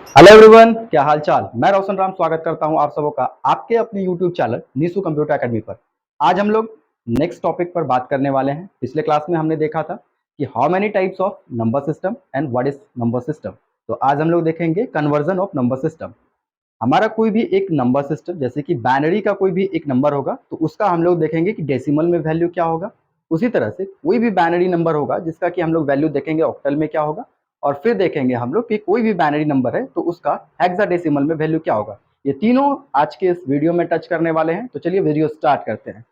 Hello everyone, क्या हाल चाल। मैं रोशन राम स्वागत करता हूं आप सबों का आपके अपने YouTube channel Nishu computer academy पर। आज हम लोग नेक्स्ट टॉपिक पर बात करने वाले हैं। पिछले क्लास में हमने देखा था कि how many types of number system and what is number system. तो आज हम लोग देखेंगे कन्वर्जन ऑफ नंबर सिस्टम। हमारा कोई भी एक नंबर सिस्टम जैसे कि बाइनरी का कोई भी एक नंबर होगा तो उसका हम लोग देखेंगे कि डेसिमल में वैल्यू क्या होगा। उसी तरह से कोई भी बाइनरी नंबर होगा जिसका कि हम लोग वैल्यू देखेंगे ऑक्टल में क्या होगा, और फिर देखेंगे हम लोग कि कोई भी बाइनरी नंबर है तो उसका हेक्साडेसिमल में वैल्यू क्या होगा। ये तीनों आज के इस वीडियो में टच करने वाले हैं। तो चलिए वीडियो स्टार्ट करते हैं।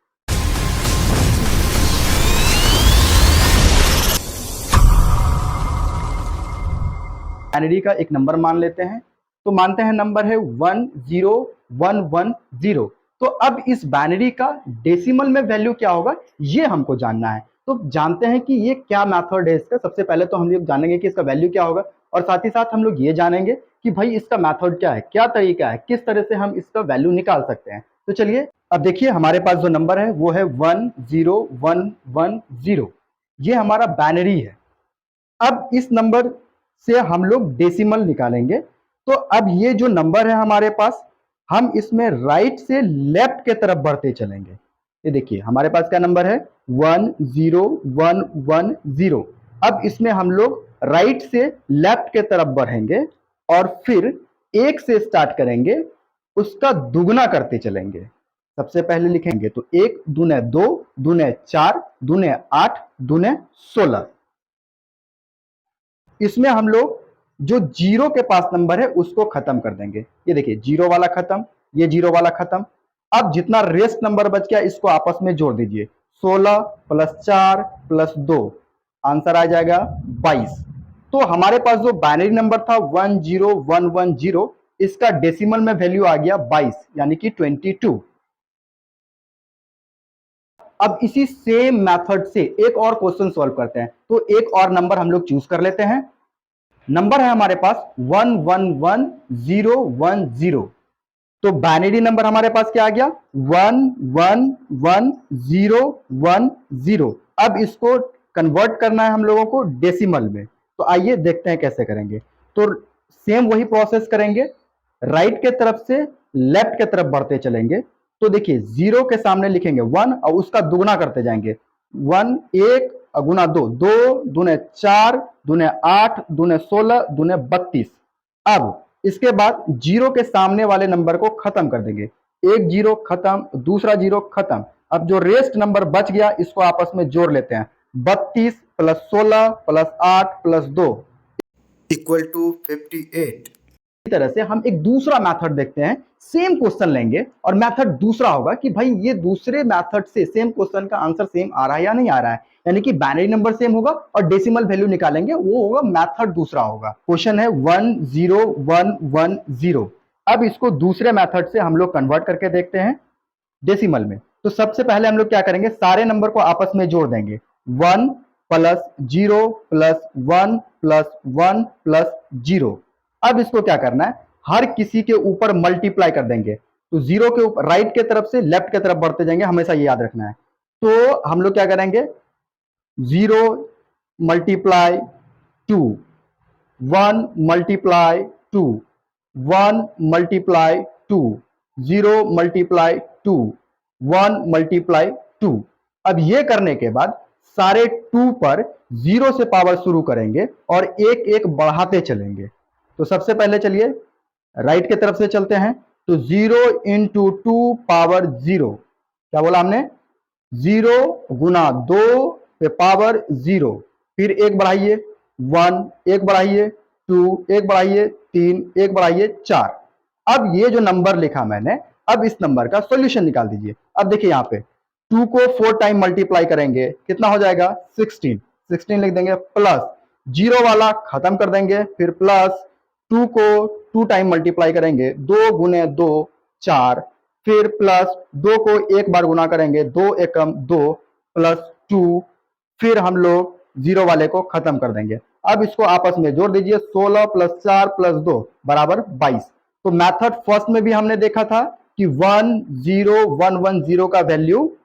बाइनरी का एक नंबर मान लेते हैं, तो मानते हैं नंबर है 10110। तो अब इस बाइनरी का डेसिमल में वैल्यू क्या होगा ये हमको जानना है। तो जानते हैं कि ये क्या मेथड है इसका। सबसे पहले तो हम लोग जानेंगे कि इसका वैल्यू क्या होगा, और साथ ही साथ हम लोग ये जानेंगे कि भाई इसका मेथड क्या है, क्या तरीका है, किस तरह से हम इसका वैल्यू निकाल सकते हैं। तो चलिए अब देखिए, हमारे पास जो नंबर है वो है 10110। ये हमारा बाइनरी है। अब इस नंबर से हम लोग डेसिमल निकालेंगे। तो अब ये जो नंबर है हमारे पास, हम इसमें राइट से लेफ्ट के तरफ बढ़ते चलेंगे। ये देखिए हमारे पास क्या नंबर है 10110। अब इसमें हम लोग राइट से लेफ्ट के तरफ बढ़ेंगे और फिर एक से स्टार्ट करेंगे, उसका दुगना करते चलेंगे। सबसे पहले लिखेंगे तो 1 दूने 2 दूने 4 दूने 8 दूने 16। इसमें हम लोग जो जीरो के पास नंबर है उसको खत्म कर देंगे। ये देखिए जीरो वाला खत्म, ये जीरो वाला खत्म। अब जितना रेस्ट नंबर बच गया इसको आपस में जोड़ दीजिए। 16 प्लस 4 प्लस 2, आंसर आ जाएगा 22। तो हमारे पास जो बाइनरी नंबर था 10110, इसका डेसिमल में वैल्यू आ गया 22 यानी कि 22। अब इसी सेम मेथड से एक और क्वेश्चन सॉल्व करते हैं। तो एक और नंबर हम लोग चूज कर लेते हैं। नंबर है हमारे पास 111010। तो बाइनरी नंबर हमारे पास क्या आ गया 111010। अब इसको कन्वर्ट करना है हम लोगों को डेसिमल में। तो आइए देखते हैं कैसे करेंगे। तो सेम वही प्रोसेस करेंगे, राइट के तरफ से लेफ्ट के तरफ बढ़ते चलेंगे। तो देखिए जीरो के सामने लिखेंगे 1 और उसका दुगना करते जाएंगे। 1 1 गुना 2 2 दूने 4 दूने 8 दूने 16 दूने 32। अब इसके बाद जीरो के सामने वाले नंबर को खत्म कर देंगे। एक जीरो खत्म, दूसरा जीरो खत्म। अब जो रेस्ट नंबर बच गया इसको आपस में जोड़ लेते हैं। 32 plus 16 plus 8 plus 2 equal to 58। इसी तरह से हम एक दूसरा मेथड देखते हैं। सेम क्वेश्चन लेंगे और मेथड दूसरा होगा कि भाई ये दूसरे मेथड से सेम क्वेश्चन का आंसर सेम आ रहा है या नहीं आ रहा है, यानी कि बाइनरी नंबर सेम होगा और डेसिमल वैल्यू निकालेंगे, वो होगा मेथड दूसरा होगा। क्वेश्चन है 10110। अब इसको दूसरे मेथड से हम लोग कन्वर्ट करके देखते हैं डेसिमल में। तो सबसे पहले हम लोग क्या करेंगे, सारे नंबर को आपस में जोड़ देंगे। 1 प्लस 0 प्लस 1 प्लस 1 प्लस 0। अब इसको क्या करना है, हर किसी के ऊपर मल्टीप्लाई कर देंगे। तो जीरो के ऊपर राइट के तरफ से लेफ्ट के तरफ बढ़ते जाएंगे, हमेशा ये याद रखना है। तो हम लोग क्या करेंगे, 0 multiply 2, 1 multiply 2, 1 multiply 2, 0 multiply 2, 1 multiply 2। अब ये करने के बाद सारे 2 पर 0 से पावर शुरू करेंगे और एक एक बढ़ाते चलेंगे। तो सबसे पहले चलिए राइट की तरफ से चलते हैं। तो 0 इंटू 2 पावर 0, क्या बोला हमने, 0 गुना 2 पे पावर 0। फिर एक बढ़ाइए 1, एक बढ़ाइए 2, एक बढ़ाइए 3, एक बढ़ाइए 4। अब ये जो नंबर लिखा मैंने, अब इस नंबर का सॉल्यूशन निकाल दीजिए। अब देखिए यहाँ पे 2 को 4 टाइम मल्टीप्लाई करेंगे, कितना हो जाएगा 16। 16 लिख देंगे, प्लस जीरो वाला खत्म कर देंगे, फिर प्लस 2 को 2 टाइम मल्टीप्लाई करेंगे, 2 गुने 2 4, फिर प्लस 2 को एक बार गुना करेंगे, 2 एकम 2 प्लस 2, फिर हम लोग जीरो वाले को खत्म कर देंगे। अब इसको आपस में जोड़ दीजिए, 16 प्लस 4 प्लस 2 बराबर 22। तो मेथड फर्स्ट में भी हमने देखा था कि 10110 का वैल्यू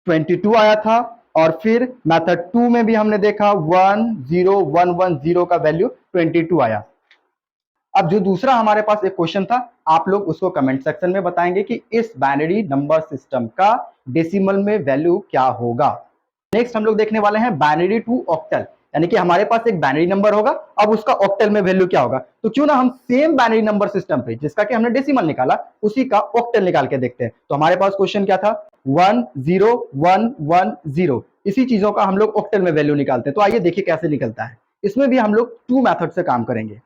22 आया था, और फिर मेथड 2 में भी हमने देखा 10110 का वैल्यू 22 आया। अब जो दूसरा हमारे पास एक क्वेश्चन था, आप लोग उसको कमेंट सेक्शन में बताएंगे कि इस बाइनरी नंबर सिस्टम का डेसिमल में वैल्यू क्या होगा। नेक्स्ट हम लोग देखने वाले हैं बाइनरी टू ऑक्टल, यानी कि हमारे पास एक बाइनरी नंबर होगा, अब उसका ऑक्टल में वैल्यू क्या होगा। तो क्यों ना हम सेम बाइनरी नंबर सिस्टम पे जिसका कि हमने डेसिमल निकाला उसी का ऑक्टल निकाल के देखते हैं। तो हमारे पास क्वेश्चन क्या था, 1 0 1 1 0, इसी चीजों का हम लोग ऑक्टल में वैल्यू निकालते हैं। तो आइए देखिए कैसे निकलता है। इसमें भी हम लोग टू मेथड से काम करेंगे।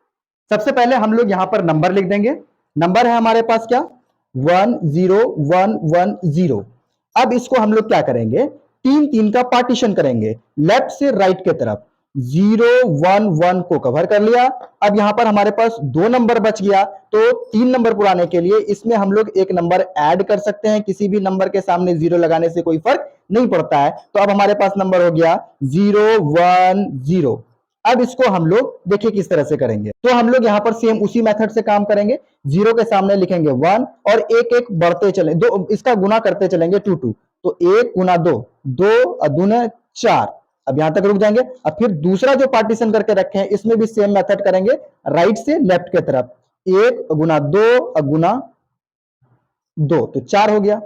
सबसे पहले हम लोग यहां पर नंबर लिख देंगे। नंबर है हमारे पास क्या, 1 0 1 1 0। अब इसको हम लोग क्या करेंगे, तीन तीन का पार्टीशन करेंगे लेफ्ट से राइट के तरफ। 0 1 1 को कवर कर लिया। अब यहां पर हमारे पास दो नंबर बच गया, तो तीन नंबर पुराने के लिए इसमें हम लोग एक नंबर ऐड कर सकते हैं। किसी भी नंबर के सामने 0 लगाने से कोई फर्क नहीं पड़ता है। तो अब हमारे पास नंबर हो गया 0 1 0। अब इसको हम लोग देखिए किस तरह से करेंगे। तो हम लोग यहां पर सेम उसी मेथड से काम करेंगे। 0 के सामने लिखेंगे 1 और एक एक बढ़ते चले, दो इसका गुना करते चलेंगे 2 2। तो 1 गुना 2, 2 दूने 4। अब यहां तक रुक जाएंगे। अब फिर दूसरा जो पार्टीशन करके रखे हैं इसमें भी सेम मेथड करेंगे, राइट से लेफ्ट के तरफ। 1 गुना 2 गुना 2, तो 4 हो गया।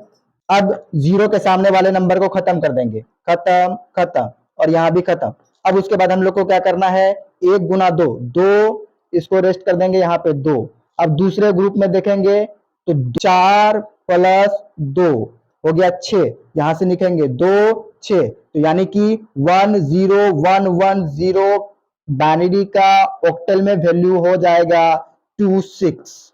अब 0 के सामने वाले नंबर को खत्म कर देंगे, खत्म खत्म, और यहां भी खत्म। अब उसके बाद हम लोग को क्या करना है, 1 गुना 2 2, इसको रेस्ट कर देंगे यहाँ पे 2। अब दूसरे ग्रुप में देखेंगे तो 4 प्लस 2 हो गया 6, यहां से लिखेंगे 2 6। तो यानी कि 1 0 1 1 0 बाइनरी का ऑक्टल में वैल्यू हो जाएगा 2 6।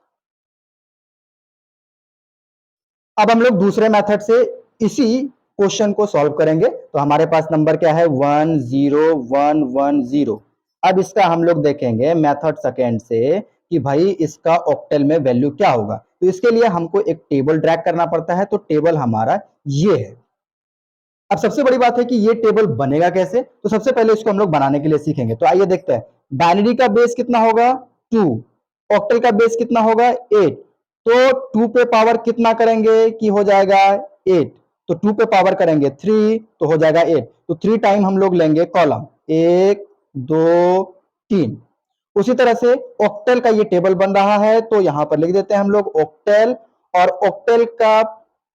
अब हम लोग दूसरे मेथड से इसी क्वेश्चन को सॉल्व करेंगे। तो हमारे पास नंबर क्या है, 1 0 1 1 0। अब इसका हम लोग देखेंगे मेथड सेकेंड से कि भाई इसका ऑक्टल में वैल्यू क्या होगा। तो इसके लिए हमको एक टेबल ड्रैग करना पड़ता है। तो टेबल हमारा ये है। अब सबसे बड़ी बात है कि ये टेबल बनेगा कैसे। तो सबसे पहले इसको हम लोग बनाने के लिए सीखेंगे। तो आइए देखते हैं, बाइनरी का बेस कितना होगा 2, ऑक्टल का बेस कितना होगा 8। तो 2 पे पावर कितना करेंगे कि हो जाएगा 8। तो 2 पे पावर करेंगे 3 तो हो जाएगा 8। तो 3 टाइम हम लोग लेंगे कॉलम 1 2 3। उसी तरह से ऑक्टल का ये टेबल बन रहा है। तो यहां पर लिख देते हैं हम लोग ऑक्टल, और ऑक्टल का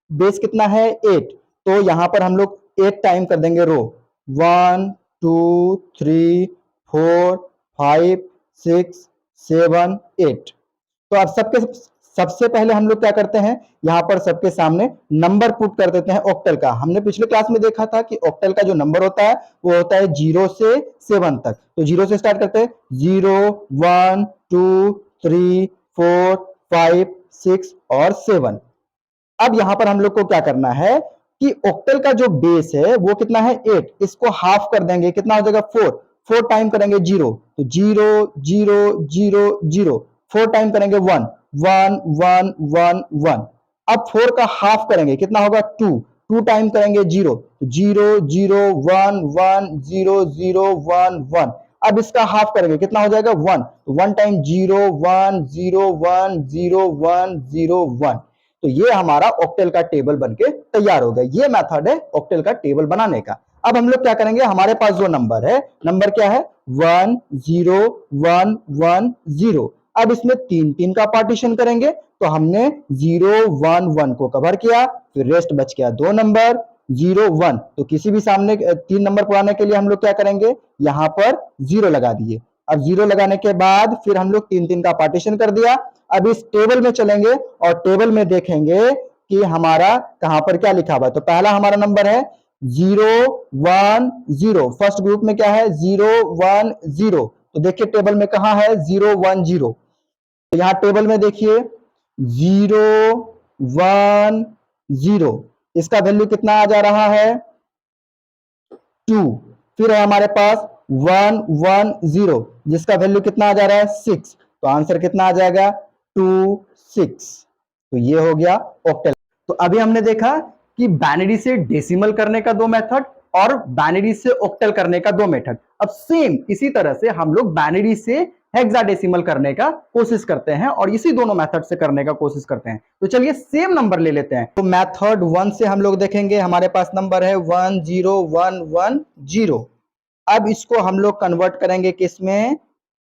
बेस कितना है 8। तो यहां पर हम लोग 8 टाइम कर देंगे रो, 1 2 3 4 5 6 7 8। तो अब सबसे पहले हम लोग क्या करते हैं, यहां पर सबके सामने नंबर पुट कर देते हैं ऑक्टल का। हमने पिछले क्लास में देखा था कि ऑक्टल का जो नंबर होता है वो होता है 0 से 7 तक। तो 0 से स्टार्ट करते हैं, 0 1 2 3 4 5 6 और 7। अब यहां पर हम लोग को क्या करना है कि ऑक्टल का जो बेस है वो कितना है 8, इसको हाफ कर देंगे, कितना हो जाएगा 4। 4 टाइम करेंगे 0, तो 0 0 0 0। 4 टाइम करेंगे 1 1 1 1 1। अब 4 का हाफ करेंगे, कितना होगा 2। 2 टाइम करेंगे 0, तो 0 0 1 1 0 0 1 1। अब इसका हाफ करेंगे, कितना हो जाएगा 1। तो 1 टाइम 0 1 0 1 0 1 0 1। तो ये हमारा ऑक्टल का टेबल बनके तैयार हो गया। ये मेथड है ऑक्टल का टेबल बनाने का। अब हम लोग क्या करेंगे, हमारे पास जो नंबर है, नंबर क्या है 1 0 1 1 0। अब इसमें तीन तीन का पार्टीशन करेंगे। तो हमने 0 1 1 को कवर किया, फिर रेस्ट बच गया दो नंबर 0 1। तो किसी भी सामने तीन नंबर पुराने के लिए हम लोग क्या करेंगे, यहां पर 0 लगा दिए। अब 0 लगाने के बाद फिर हम लोग तीन तीन का पार्टीशन कर दिया। अब इस टेबल में चलेंगे और टेबल में देखेंगे कि हमारा कहां पर क्या लिखा हुआ है। तो पहला हमारा नंबर है 0 1 0। फर्स्ट ग्रुप में क्या है 0 1 0। तो देखिए टेबल में कहां है 0 1 0। तो यहां टेबल में देखिए 0 1 0, इसका वैल्यू कितना आ जा रहा है 2। फिर है हमारे पास 1 1 0, जिसका वैल्यू कितना आ जा रहा है 6। तो आंसर कितना आ जाएगा 2 6। तो ये हो गया ऑक्टल। तो अभी हमने देखा कि बाइनरी से डेसिमल करने का दो मेथड और बाइनरी से ऑक्टल करने का दो मेथड। अब सेम इसी तरह से हम लोग बाइनरी से हेक्साडेसिमल करने का कोशिश करते हैं और इसी दोनों मेथड से करने का कोशिश करते हैं। तो चलिए सेम नंबर ले लेते हैं। तो मेथड 1 से हम लोग देखेंगे, हमारे पास नंबर है 1 0 1 1 0। अब इसको हम लोग कन्वर्ट करेंगे किसमें,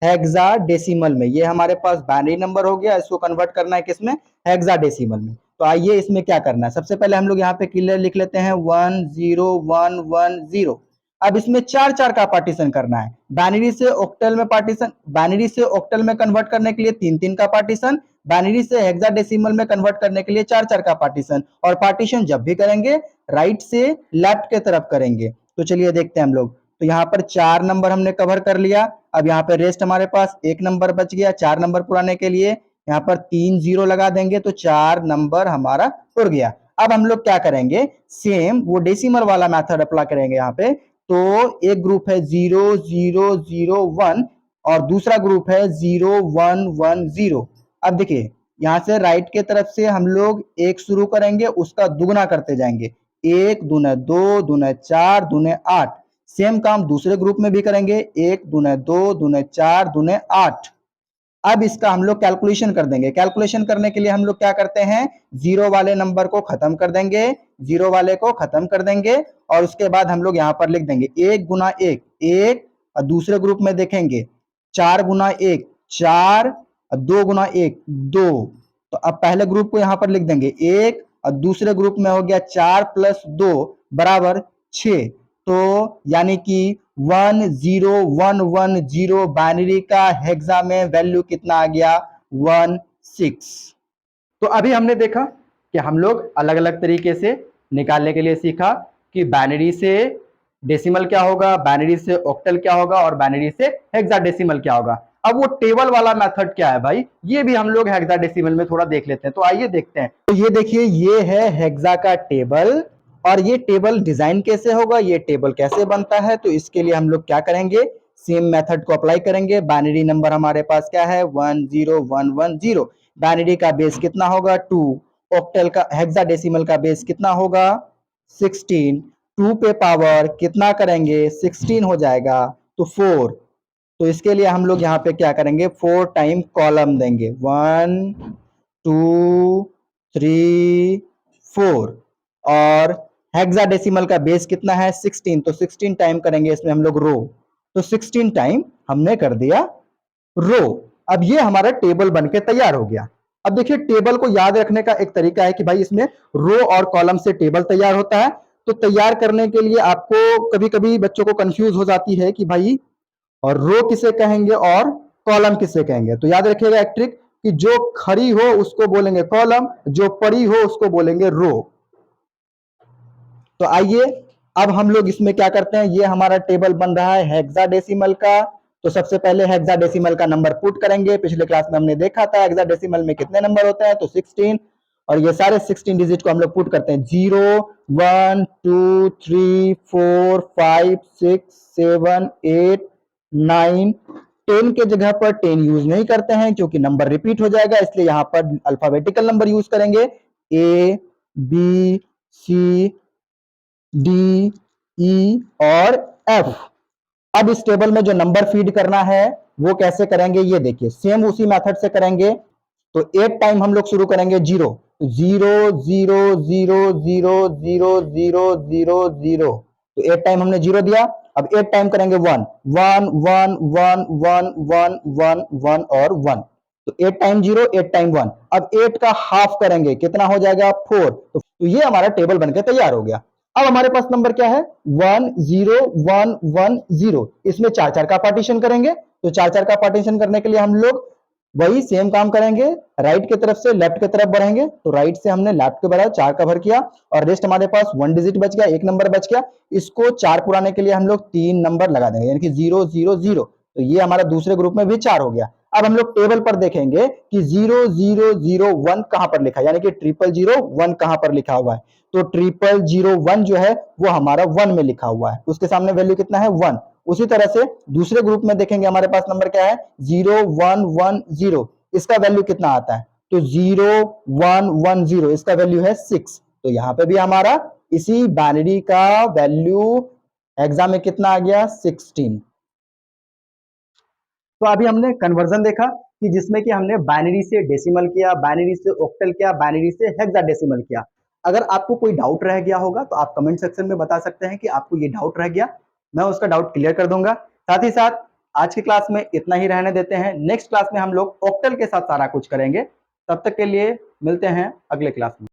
हेक्साडेसिमल में। ये हमारे पास बाइनरी नंबर हो गया, इसको कन्वर्ट करना है किसमें, हेक्साडेसिमल में। तो आइए इसमें क्या करना है, सबसे पहले हम लोग यहाँ पे क्लियर लिख लेते हैं 10110। अब इसमें 4 का पार्टीशन करना है, बाइनरी से ऑक्टल में पार्टीशन, बाइनरी से ऑक्टल में कन्वर्ट करने के लिए 3 का पार्टीशन, बाइनरी से हेक्साडेसिमल में कन्वर्ट करने के लिए 4 का पार्टीशन। और पार्टीशन जब भी करेंगे राइट से लेफ्ट के तरफ करेंगे। तो चलिए देखते हैं हम लोग। तो यहाँ पर 4 नंबर हमने कवर कर लिया। अब यहाँ पे रेस्ट हमारे पास 1 नंबर बच गया। 4 नंबर पुराने के लिए यहाँ पर 3 0 लगा देंगे तो 4 नंबर हमारा उड़ गया। अब हम लोग क्या करेंगे, सेम वो डेसिमल वाला मेथड अप्लाई करेंगे यहाँ पे। तो एक ग्रुप है 0 0 0 1 और दूसरा ग्रुप है 0 1 1 0। अब देखिए यहाँ से राइट के तरफ से हम लोग 1 शुरू करेंगे, उसका दुगना करते जाएंगे, 1 दूने 2 दूने 4 दूने 8। सेम काम दूसरे ग्रुप में भी करेंगे, 1 दूने 2 दूने 4 दूने 8। अब इसका हम लोग कैलकुलेशन कर देंगे। कैलकुलेशन करने के लिए हम लोग क्या करते हैं, जीरो वाले नंबर को खत्म कर देंगे, जीरो वाले को खत्म कर देंगे और उसके बाद हम लोग यहाँ पर लिख देंगे 1 गुना 1 1। और दूसरे ग्रुप में देखेंगे 4 गुना 1 4 और 2 गुना 1 2। तो अब पहले ग्रुप को यहाँ पर लिख देंगे 1 और दूसरे ग्रुप में हो गया 4 प्लस 2 बराबर 6। तो यानी कि 10110 बाइनरी का हेक्सा में वैल्यू कितना आ गया, 16। तो अभी हमने देखा कि हम लोग अलग अलग तरीके से निकालने के लिए सीखा कि बाइनरी से डेसिमल क्या होगा, बाइनरी से ऑक्टल क्या होगा और बाइनरी से हेक्साडेसिमल क्या होगा। अब वो टेबल वाला मेथड क्या है भाई, ये भी हम लोग हेक्साडेसिमल में थोड़ा देख लेते हैं। तो आइए देखते हैं। तो ये देखिए ये है हेक्सा का टेबल और ये टेबल डिजाइन कैसे होगा, ये टेबल कैसे बनता है। तो इसके लिए हम लोग क्या करेंगे, सेम मेथड को अप्लाई करेंगे। बाइनरी नंबर हमारे पास क्या है 10110, बाइनरी का बेस कितना होगा 2, ऑक्टल का हेक्साडेसिमल का बेस कितना होगा 16, 2 पे पावर कितना करेंगे 16 हो जाएगा तो 4। तो इसके लिए हम लोग यहाँ पे क्या करेंगे 4 टाइम कॉलम देंगे 1 2 3 4 और हेक्साडेसिमल का बेस कितना है 16 तो 16 टाइम करेंगे इसमें हम लोग रो। तो 16 टाइम हमने कर दिया रो। अब ये हमारा टेबल बनके तैयार हो गया। अब देखिए टेबल को याद रखने का एक तरीका है कि भाई इसमें रो और कॉलम से टेबल तैयार होता है। तो तैयार करने के लिए आपको कभी कभी बच्चों को कंफ्यूज हो जाती है कि भाई और रो किसे कहेंगे और कॉलम किसे कहेंगे। तो याद रखिएगा एक ट्रिक कि जो खड़ी हो उसको बोलेंगे कॉलम, जो पड़ी हो उसको बोलेंगे रो। तो आइए अब हम लोग इसमें क्या करते हैं, ये हमारा टेबल बन रहा है हेक्साडेसिमल का। तो सबसे पहले हेक्साडेसिमल का नंबर पुट करेंगे। पिछले क्लास में हमने देखा था हेक्साडेसिमल में कितने नंबर होते हैं, तो 16। और ये सारे 16 डिजिट को हम लोग पुट करते हैं 0 1 2 3 4 5 6 7 8 9। 10 के जगह पर 10 यूज नहीं करते हैं क्योंकि नंबर रिपीट हो जाएगा, इसलिए यहां पर अल्फाबेटिकल नंबर यूज करेंगे A B C D E और F। अब इस टेबल में जो नंबर फीड करना है वो कैसे करेंगे, ये देखिए सेम उसी मेथड से करेंगे। तो 8 टाइम हम लोग शुरू करेंगे 0 0 0 0 0 0 0 0 0। तो 8 टाइम हमने 0 दिया। अब 8 टाइम करेंगे 1 1 1 1 1 1 1 1 और 1। तो 8 टाइम 0 8 टाइम 1। अब 8 का हाफ करेंगे कितना हो जाएगा 4। तो ये हमारा टेबल बनकर तैयार हो गया। अब हमारे पास नंबर क्या है 1 0 1 1 0। इसमें 4 का पार्टीशन करेंगे। तो 4 का पार्टीशन करने के लिए हम लोग वही सेम काम करेंगे, राइट की तरफ से लेफ्ट की तरफ बढ़ेंगे। तो राइट से हमने लेफ्ट के बढ़ाया 4 का भर किया और रेस्ट हमारे पास 1 डिजिट बच गया, 1 नंबर बच गया। इसको 4 पुराने के लिए हम लोग 3 नंबर लगा देंगे यानी कि 0 0 0। तो ये हमारा दूसरे ग्रुप में भी 4 हो गया। अब हम लोग टेबल पर देखेंगे कि 0 0 0 1 कहां पर लिखा है, यानी कि 0 0 0 1 कहां पर लिखा हुआ है। तो 0 0 0 1 जो है वो हमारा 1 में लिखा हुआ है, उसके सामने वैल्यू कितना है 1। उसी तरह से दूसरे ग्रुप में देखेंगे हमारे पास नंबर क्या है 0 1 1 0। इसका वैल्यू कितना आता है, तो 0 1 1 0, इसका वैल्यू है 6। तो यहां पे भी हमारा इसी बाइनरी का वैल्यू एग्जाम में कितना आ गया 16। तो अभी हमने कन्वर्जन देखा कि जिसमें कि हमने बाइनरी से डेसिमल किया, बाइनरी से ऑक्टल किया, बाइनरी से हेक्साडेसिमल किया। अगर आपको कोई डाउट रह गया होगा तो आप कमेंट सेक्शन में बता सकते हैं कि आपको ये डाउट रह गया, मैं उसका डाउट क्लियर कर दूंगा। साथ ही साथ आज की क्लास में इतना ही रहने देते हैं। नेक्स्ट क्लास में हम लोग ऑक्टल के साथ सारा कुछ करेंगे। तब तक के लिए मिलते हैं अगले क्लास में।